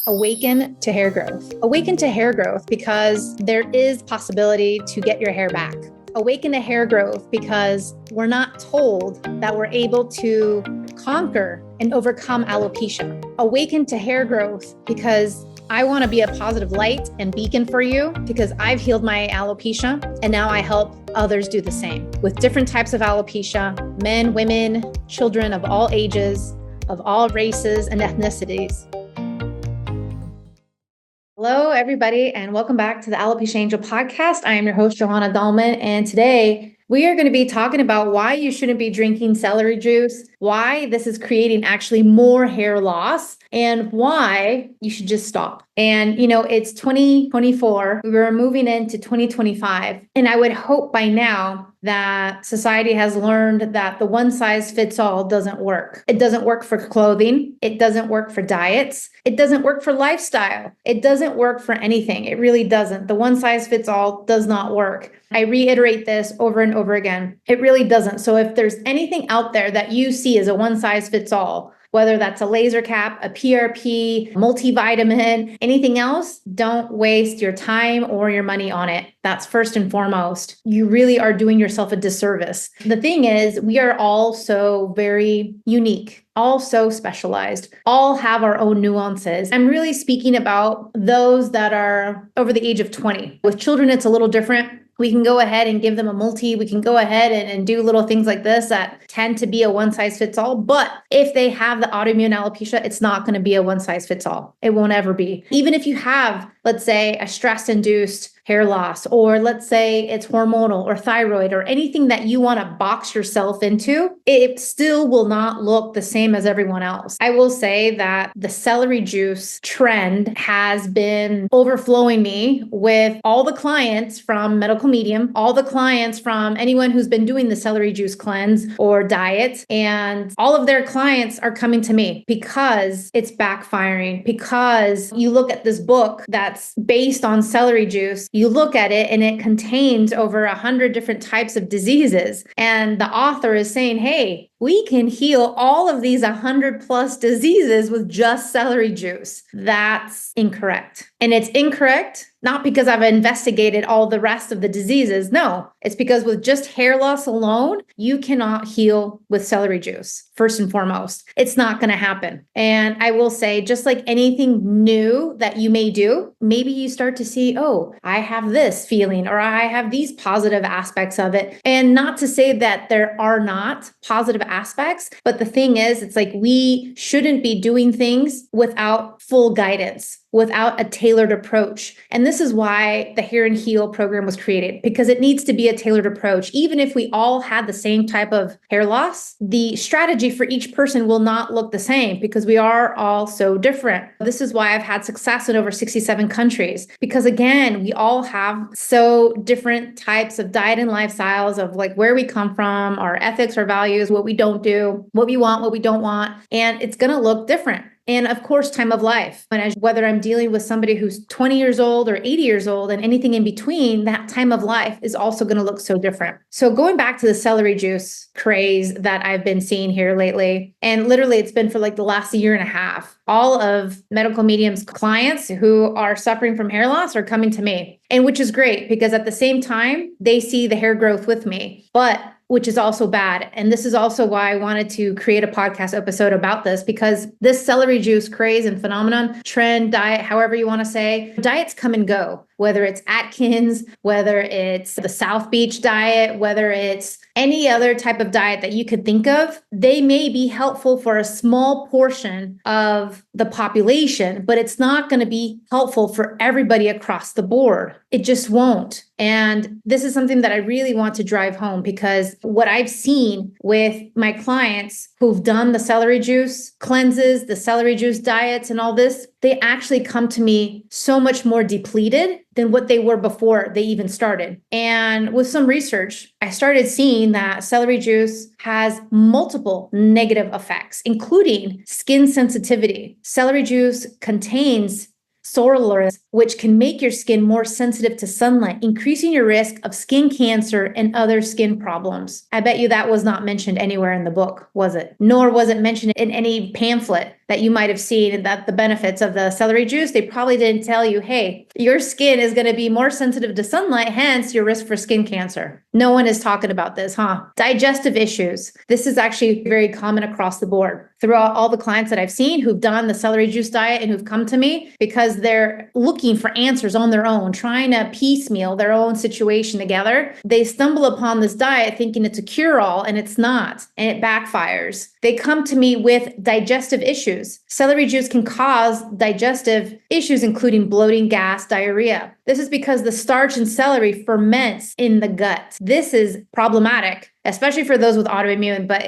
Awaken to hair growth. Awaken to hair growth because there is possibility to get your hair back. Awaken to hair growth because we're not told that we're able to conquer and overcome alopecia. Awaken to hair growth because I want to be a positive light and beacon for you because I've healed my alopecia and now I help others do the same with different types of alopecia, men, women, children of all ages, of all races and ethnicities. Hello, everybody, and welcome back to the Alopecia Angel podcast. I am your host, Johanna Dahlman, and today we are going to be talking about why you shouldn't be drinking celery juice, why this is creating actually more hair loss, and why you should just stop. And, it's 2024. We're moving into 2025. And I would hope by now that society has learned that the one size fits all doesn't work. It doesn't work for clothing. It doesn't work for diets. It doesn't work for lifestyle. It doesn't work for anything. It really doesn't. The one size fits all does not work. I reiterate this over and over again. It really doesn't. So if there's anything out there that you see as a one size fits all, whether that's a laser cap, a PRP, multivitamin, anything else, don't waste your time or your money on it. That's first and foremost. You really are doing yourself a disservice. The thing is, we are all so very unique, all so specialized, all have our own nuances. I'm really speaking about those that are over the age of 20. With children, it's a little different. We can go ahead and give them a multi. We can go ahead and do little things like this that tend to be a one size fits all. But if they have the autoimmune alopecia, it's not going to be a one size fits all. It won't ever be. Even if you have, let's say, a stress-induced hair loss, or let's say it's hormonal or thyroid or anything that you want to box yourself into, it still will not look the same as everyone else. I will say that the celery juice trend has been overflowing me with all the clients from Medical Medium, all the clients from anyone who's been doing the celery juice cleanse or diet, and all of their clients are coming to me because it's backfiring, because you look at this book that's based on celery juice, you look at it and it contains over 100 different types of diseases. And the author is saying, hey, we can heal all of these 100 plus diseases with just celery juice. That's incorrect. And it's incorrect not because I've investigated all the rest of the diseases. No, it's because with just hair loss alone, you cannot heal with celery juice. First and foremost, it's not going to happen. And I will say, just like anything new that you may do, maybe you start to see, oh, I have this feeling, or I have these positive aspects of it. And not to say that there are not positive aspects, but the thing is, it's like we shouldn't be doing things without full guidance, without a tailored approach. And this is why the Hair and Heal program was created, because it needs to be a tailored approach. Even if we all had the same type of hair loss, the strategy for each person will not look the same because we are all so different. This is why I've had success in over 67 countries, because again, we all have so different types of diet and lifestyles of like where we come from, our ethics, our values, what we don't do, what we want, what we don't want, and it's going to look different. And of course, time of life. And whether I'm dealing with somebody who's 20 years old or 80 years old and anything in between, that time of life is also going to look so different. So going back to the celery juice craze that I've been seeing here lately, and literally it's been for like the last year and a half, all of Medical Medium's clients who are suffering from hair loss are coming to me. And which is great because at the same time, they see the hair growth with me. But which is also bad. And this is also why I wanted to create a podcast episode about this, because this celery juice craze and phenomenon, trend, diet, however you want to say, diets come and go, whether it's Atkins, whether it's the South Beach diet, whether it's any other type of diet that you could think of. They may be helpful for a small portion of the population, but it's not going to be helpful for everybody across the board. It just won't. And this is something that I really want to drive home, because what I've seen with my clients who've done the celery juice cleanses, the celery juice diets and all this, they actually come to me so much more depleted than what they were before they even started. And with some research, I started seeing that celery juice has multiple negative effects, including skin sensitivity. Celery juice contains sorolars, which can make your skin more sensitive to sunlight, increasing your risk of skin cancer and other skin problems. I bet you that was not mentioned anywhere in the book, was it? Nor was it mentioned in any pamphlet. that you might have seen that the benefits of the celery juice, they probably didn't tell you, hey, your skin is going to be more sensitive to sunlight, hence your risk for skin cancer. No one is talking about this, huh? Digestive issues. This is actually very common across the board. Throughout all the clients that I've seen who've done the celery juice diet and who've come to me because they're looking for answers on their own, trying to piecemeal their own situation together, they stumble upon this diet thinking it's a cure-all, and it's not, and it backfires. They come to me with digestive issues. Celery juice can cause digestive issues, including bloating, gas, diarrhea. This is because the starch in celery ferments in the gut. This is problematic, especially for those with autoimmune. But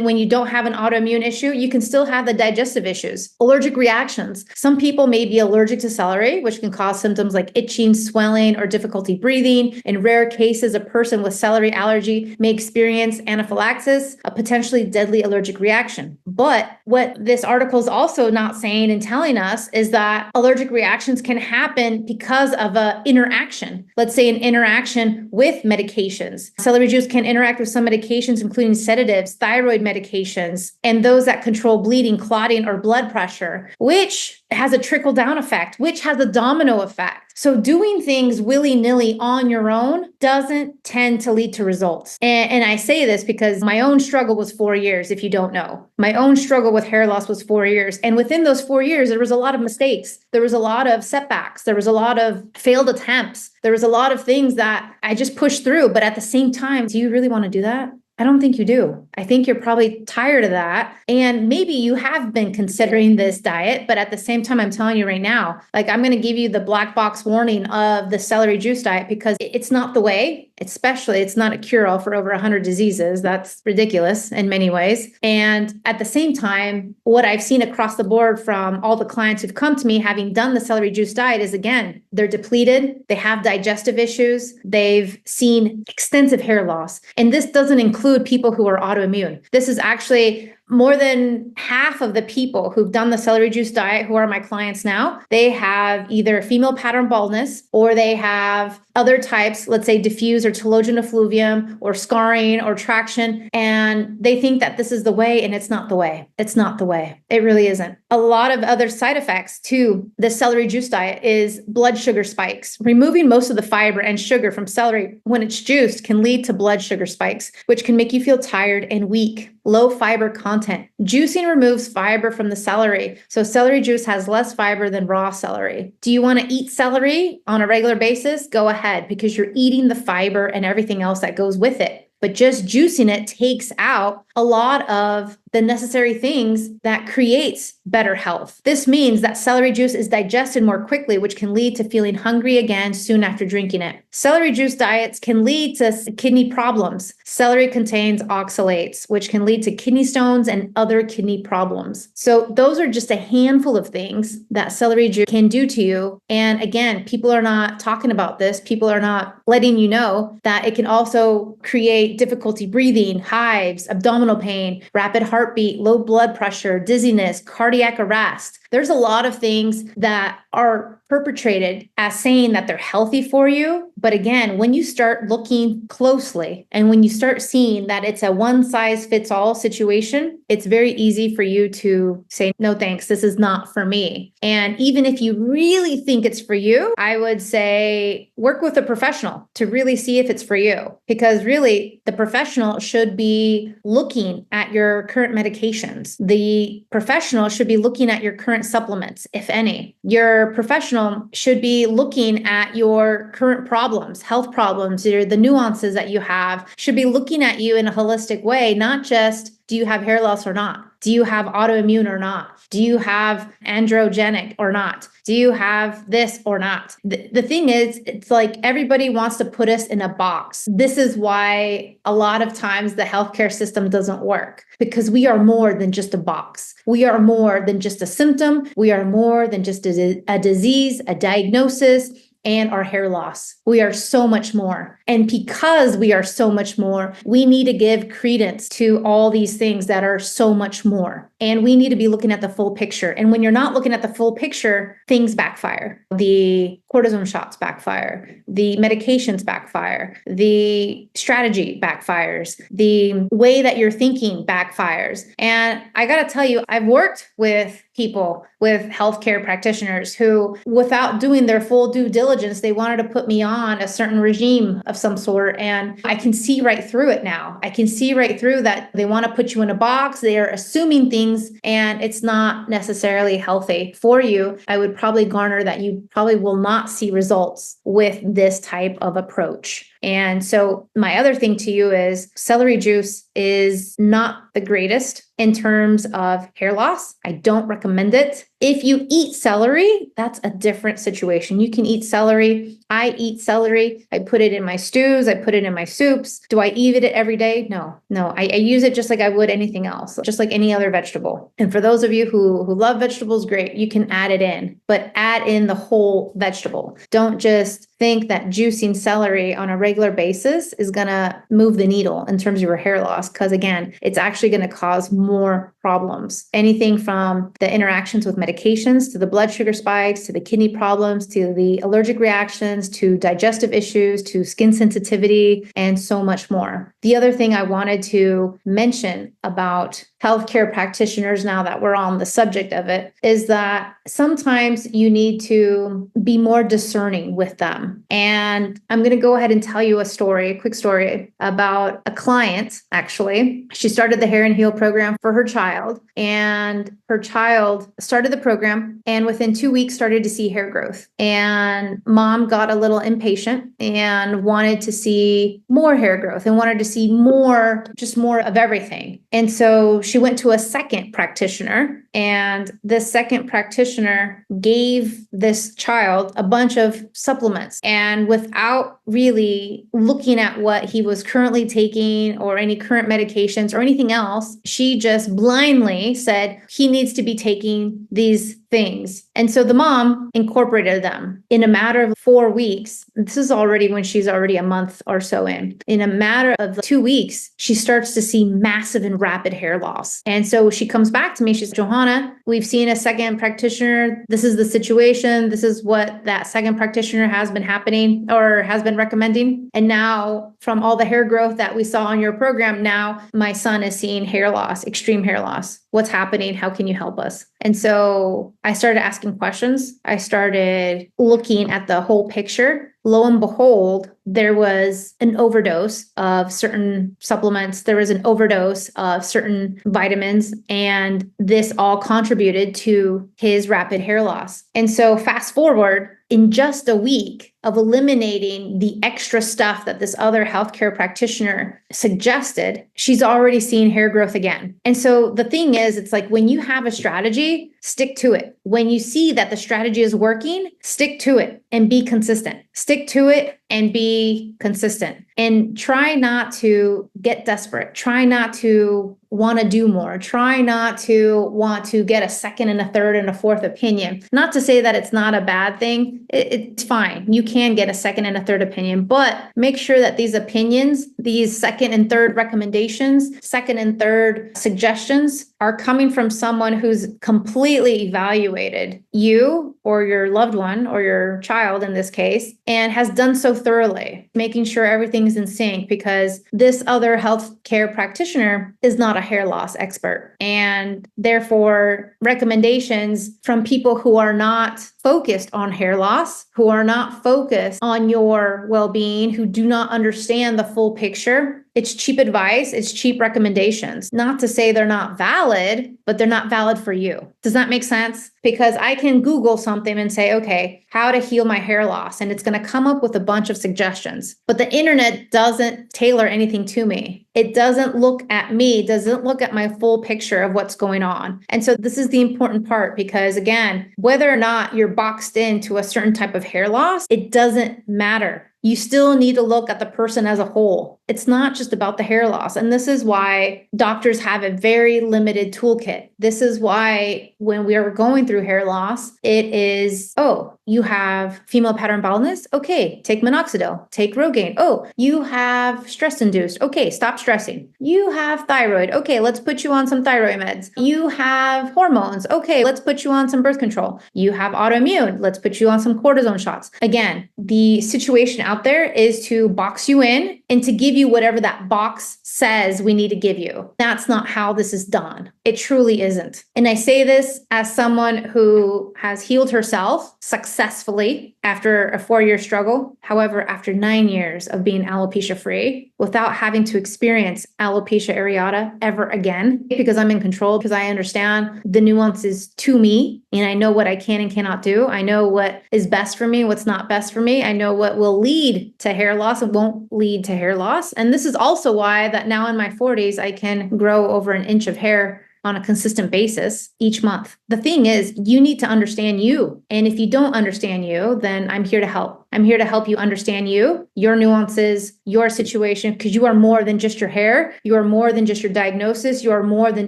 when you don't have an autoimmune issue, you can still have the digestive issues. Allergic reactions. Some people may be allergic to celery, which can cause symptoms like itching, swelling, or difficulty breathing. In rare cases, a person with celery allergy may experience anaphylaxis, a potentially deadly allergic reaction. But what this article is also not saying and telling us is that allergic reactions can happen because of an interaction. Let's say an interaction with medications. Celery juice can interact with some medications, including sedatives, thyroid medications, and those that control bleeding, clotting, or blood pressure, which has a trickle-down effect, which has a domino effect. So doing things willy-nilly on your own doesn't tend to lead to results. And I say this because my own struggle was 4 years, if you don't know. My own struggle with hair loss was 4 years. And within those 4 years, there was a lot of mistakes. There was a lot of setbacks. There was a lot of failed attempts. There was a lot of things that I just pushed through. But at the same time, do you really want to do that? I don't think you do. I think you're probably tired of that. And maybe you have been considering this diet, but at the same time, I'm telling you right now, like I'm going to give you the black box warning of the celery juice diet because it's not the way. Especially, it's not a cure-all for over 100 diseases. That's ridiculous in many ways. And at the same time, what I've seen across the board from all the clients who've come to me having done the celery juice diet is, again, they're depleted, they have digestive issues, they've seen extensive hair loss. And this doesn't include people who are autoimmune. This is actually more than half of the people who've done the celery juice diet, who are my clients now, they have either female pattern baldness or they have other types, let's say diffuse or telogen effluvium or scarring or traction. And they think that this is the way, and it's not the way. It's not the way. It really isn't. A lot of other side effects to the celery juice diet is blood sugar spikes. Removing most of the fiber and sugar from celery when it's juiced can lead to blood sugar spikes, which can make you feel tired and weak. Low fiber content. Juicing removes fiber from the celery. So celery juice has less fiber than raw celery. Do you want to eat celery on a regular basis? Go ahead, because you're eating the fiber and everything else that goes with it. But just juicing it takes out a lot of the necessary things that creates better health. This means that celery juice is digested more quickly, which can lead to feeling hungry again soon after drinking it. Celery juice diets can lead to kidney problems. Celery contains oxalates, which can lead to kidney stones and other kidney problems. So those are just a handful of things that celery juice can do to you. And again, people are not talking about this. People are not letting you know that it can also create difficulty breathing, hives, abdominal pain, rapid heartbeat, low blood pressure, dizziness, cardiac arrest. There's a lot of things that are perpetrated as saying that they're healthy for you. But again, when you start looking closely and when you start seeing that it's a one size fits all situation, it's very easy for you to say, no, thanks, this is not for me. And even if you really think it's for you, I would say work with a professional to really see if it's for you. Because really, the professional should be looking at your current medications. The professional should be looking at your current supplements, if any. Your professional should be looking at your current problems, health problems, or the nuances that you have, should be looking at you in a holistic way, not just do you have hair loss or not? Do you have autoimmune or not? Do you have androgenic or not? Do you have this or not? The thing is, it's like everybody wants to put us in a box. This is why a lot of times the healthcare system doesn't work, because we are more than just a box. We are more than just a symptom. We are more than just a disease, a diagnosis. and our hair loss. We are so much more. And because we are so much more, we need to give credence to all these things that are so much more. And we need to be looking at the full picture. And when you're not looking at the full picture, things backfire. The cortisone shots backfire. The medications backfire. The strategy backfires. The way that you're thinking backfires. And I got to tell you, I've worked with people, with healthcare practitioners who, without doing their full due diligence, they wanted to put me on a certain regime of some sort. And I can see right through it now. I can see right through that they want to put you in a box. They are assuming things, and it's not necessarily healthy for you. I would probably garner that you probably will not see results with this type of approach. And so my other thing to you is celery juice is not the greatest in terms of hair loss. I don't recommend it. If you eat celery, that's a different situation. You can eat celery. I eat celery. I put it in my stews. I put it in my soups. Do I eat it every day? No. I use it just like I would anything else, just like any other vegetable. And for those of you who love vegetables, great. You can add it in, but add in the whole vegetable. Don't just think that juicing celery on a regular basis is going to move the needle in terms of your hair loss. Because again, it's actually going to cause more problems. Anything from the interactions with medications, to the blood sugar spikes, to the kidney problems, to the allergic reactions, to digestive issues, to skin sensitivity, and so much more. The other thing I wanted to mention about healthcare practitioners, now that we're on the subject of it, is that sometimes you need to be more discerning with them. And I'm going to go ahead and tell you a quick story about a client, actually. She started the Hair and Heal program for her child, and her child started the program and within 2 weeks started to see hair growth. And mom got a little impatient and wanted to see more hair growth and wanted to see more, just more of everything. And so she went to a second practitioner, and this second practitioner gave this child a bunch of supplements. And without really looking at what he was currently taking or any current medications or anything else, she just blindly said he needs to be taking these things. And so the mom incorporated them in a matter of 4 weeks. This is already when she's already a month or so in. In a matter of 2 weeks, she starts to see massive and rapid hair loss. And so she comes back to me. She says, Johanna, we've seen a second practitioner. This is the situation. This is what that second practitioner has been happening or has been recommending. And now from all the hair growth that we saw on your program, now my son is seeing hair loss, extreme hair loss. What's happening? How can you help us? And so I started asking questions. I started looking at the whole picture. Lo and behold, there was an overdose of certain supplements. There was an overdose of certain vitamins, and this all contributed to his rapid hair loss. And so fast forward, in just a week of eliminating the extra stuff that this other healthcare practitioner suggested, she's already seen hair growth again. And so the thing is, it's like when you have a strategy, stick to it. When you see that the strategy is working, stick to it and be consistent. Stick to it and be consistent. And try not to get desperate. Try not to want to do more. Try not to want to get a second and a third and a fourth opinion. Not to say that it's not a bad thing. It's fine. You can get a second and a third opinion, but make sure that these opinions, these second and third recommendations, second and third suggestions are coming from someone who's completely evaluated you or your loved one or your child in this case, and has done so thoroughly, making sure everything's in sync, because this other healthcare practitioner is not a hair loss expert. And therefore, recommendations from people who are not focused on hair loss, who are not focused on your well-being, who do not understand the full picture, it's cheap advice, it's cheap recommendations. Not to say they're not valid, but they're not valid for you. Does that make sense? Because I can Google something and say, okay, how to heal my hair loss, and it's going to come up with a bunch of suggestions. But the internet doesn't tailor anything to me. It doesn't look at me, doesn't look at my full picture of what's going on. And so this is the important part, because again, whether or not you're boxed into a certain type of hair loss, it doesn't matter. you still need to look at the person as a whole. It's not just about the hair loss. And this is why doctors have a very limited toolkit. This is why when we are going through hair loss, it is, oh, you have female pattern baldness? Okay, take minoxidil, take Rogaine. Oh, you have stress induced. Okay, stop stressing. You have thyroid. Okay, let's put you on some thyroid meds. You have hormones. Okay, let's put you on some birth control. You have autoimmune. Let's put you on some cortisone shots. Again, the situation out there is to box you in and to give you whatever that box says we need to give you. That's not how this is done. It truly isn't. And I say this as someone who has healed herself successfully after a 4-year struggle. However, after 9 years of being alopecia free, without having to experience alopecia areata ever again, because I'm in control, because I understand the nuances to me, and I know what I can and cannot do. I know what is best for me, what's not best for me. I know what will lead to hair loss and won't lead to hair loss. And this is also why that now in my 40s, I can grow over an inch of hair on a consistent basis each month. The thing is, you need to understand you. And if you don't understand you, then I'm here to help. I'm here to help you understand you, your nuances, your situation, because you are more than just your hair. You are more than just your diagnosis. You are more than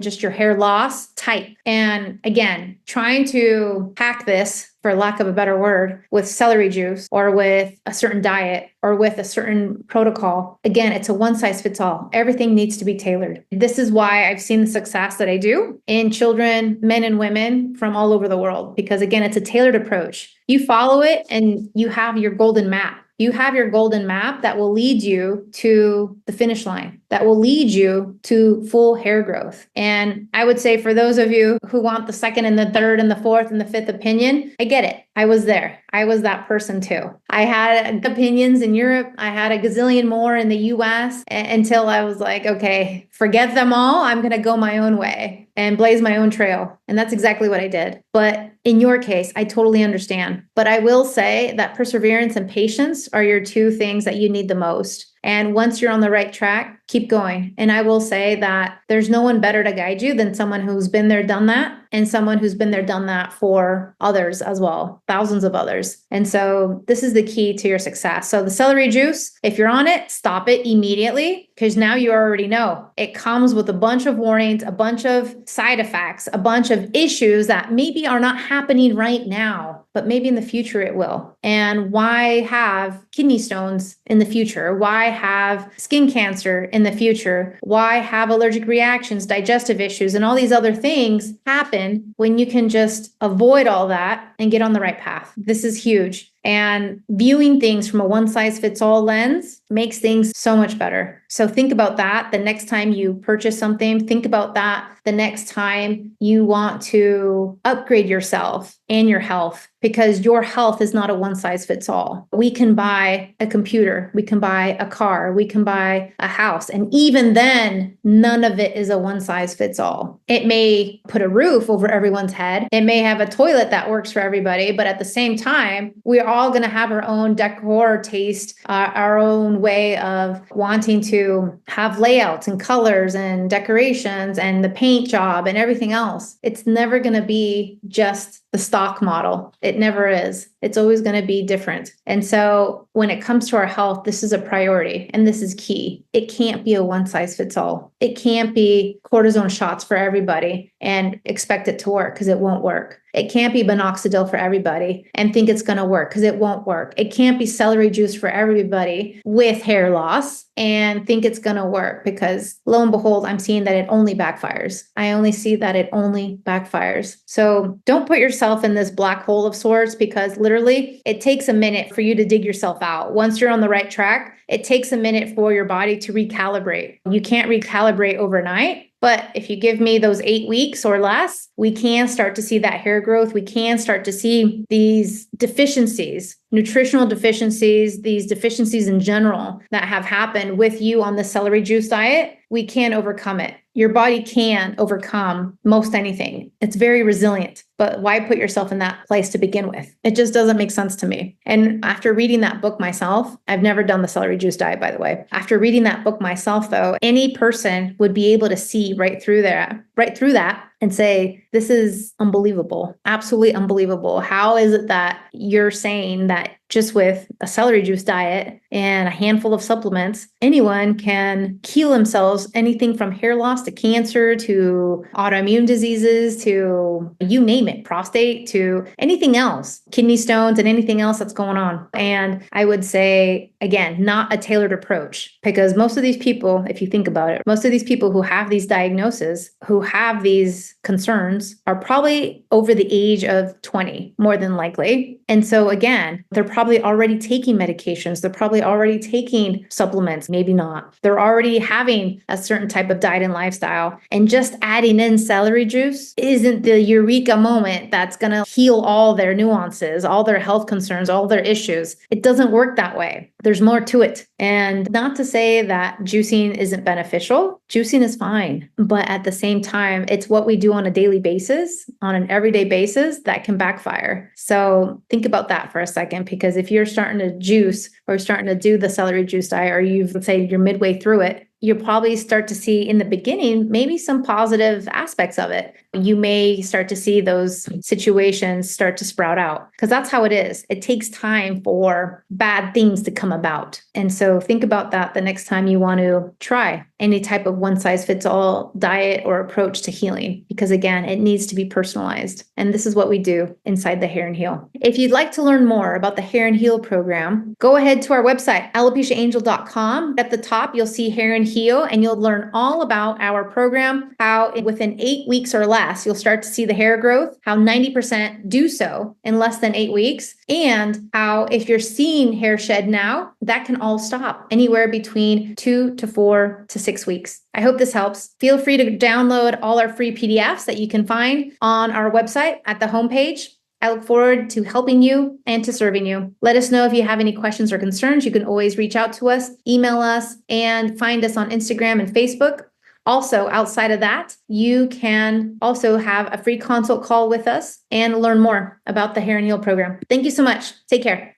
just your hair loss type. And again, trying to hack this, for lack of a better word, with celery juice or with a certain diet or with a certain protocol. Again, it's a one size fits all. Everything needs to be tailored. This is why I've seen the success that I do in children, men and women from all over the world, because again, it's a tailored approach. You follow it and you have your golden map. You have your golden map that will lead you to the finish line, that will lead you to full hair growth. And I would say for those of you who want the second and the third and the fourth and the fifth opinion, I get it. I was there. I was that person too. I had opinions in Europe. I had a gazillion more in the US until I was like, okay, forget them all. I'm going to go my own way and blaze my own trail. And that's exactly what I did. But in your case, I totally understand. But I will say that perseverance and patience are your two things that you need the most. And once you're on the right track, keep going. And I will say that there's no one better to guide you than someone who's been there, done that, and someone who's been there, done that for others as well, thousands of others. And so this is the key to your success. So the celery juice, if you're on it, stop it immediately, because now you already know it comes with a bunch of warnings, a bunch of side effects, a bunch of issues that maybe are not happening right now, but maybe in the future it will. And why have kidney stones in the future? Why have skin cancer in the future? Why have allergic reactions, digestive issues, and all these other things happen when you can just avoid all that and get on the right path? This is huge. And viewing things from a one-size-fits-all lens makes things so much better. So think about that the next time you purchase something. Think about that the next time you want to upgrade yourself and your health, because your health is not a one-size-fits-all. We can buy a computer, we can buy a car, we can buy a house, and even then, none of it is a one-size-fits-all. It may put a roof over everyone's head. It may have a toilet that works for everybody, but at the same time, we're all going to have our own decor taste, our own way of wanting to have layouts and colors and decorations and the paint job and everything else. It's never going to be just the stock model. It never is. It's always going to be different. And so when it comes to our health, this is a priority and this is key. It can't be a one size fits all. It can't be cortisone shots for everybody and expect it to work, because it won't work. It can't be minoxidil for everybody and think it's going to work, because it won't work. It can't be celery juice for everybody with hair loss and think it's going to work, because lo and behold, I'm seeing that it only backfires. I only see that it only backfires. So don't put yourself in this black hole of sorts, because literally it takes a minute for you to dig yourself out. Once you're on the right track, it takes a minute for your body to recalibrate. You can't recalibrate overnight. But if you give me those 8 weeks or less, we can start to see that hair growth. We can start to see these deficiencies, nutritional deficiencies, these deficiencies in general that have happened with you on the celery juice diet. We can overcome it. Your body can overcome most anything. It's very resilient, but why put yourself in that place to begin with? It just doesn't make sense to me. And after reading that book myself, I've never done the celery juice diet, by the way. After reading that book myself, though, any person would be able to see right through that and say, this is unbelievable, absolutely unbelievable. How is it that you're saying that just with a celery juice diet and a handful of supplements, anyone can heal themselves anything from hair loss to cancer to autoimmune diseases to you name it, prostate to anything else, kidney stones and anything else that's going on. And I would say, again, not a tailored approach, because most of these people, if you think about it, most of these people who have these diagnoses, who have these concerns, are probably over the age of 20, more than likely. And so again, they're probably already taking medications. They're probably already taking supplements, maybe not. They're already having a certain type of diet and lifestyle. And just adding in celery juice isn't the eureka moment that's going to heal all their nuances, all their health concerns, all their issues. It doesn't work that way. There's more to it. And not to say that juicing isn't beneficial. Juicing is fine. But at the same time, it's what we do on a daily basis, on an everyday basis, that can backfire. So think about that for a second, because if you're starting to juice or starting to do the celery juice diet, or let's say you're midway through it, you'll probably start to see in the beginning, maybe some positive aspects of it. You may start to see those situations start to sprout out, because that's how it is. It takes time for bad things to come about. And so think about that the next time you want to try any type of one-size-fits-all diet or approach to healing, because again, it needs to be personalized. And this is what we do inside the Hair and Heal. If you'd like to learn more about the Hair and Heal program, go ahead to our website, alopeciaangel.com. At the top, you'll see Hair and Heal, and you'll learn all about our program, how within 8 weeks or less, you'll start to see the hair growth, how 90% do so in less than 8 weeks, and how if you're seeing hair shed now, that can all stop anywhere between 2 to 4 to 6 weeks. I hope this helps. Feel free to download all our free PDFs that you can find on our website at the homepage. I look forward to helping you and to serving you. Let us know if you have any questions or concerns. You can always reach out to us, email us, and find us on Instagram and Facebook. Also, outside of that, you can also have a free consult call with us and learn more about the Hair and Heal program. Thank you so much. Take care.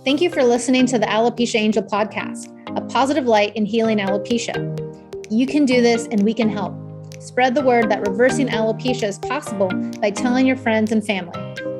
Thank you for listening to the Alopecia Angel podcast, a positive light in healing alopecia. You can do this and we can help. Spread the word that reversing alopecia is possible by telling your friends and family.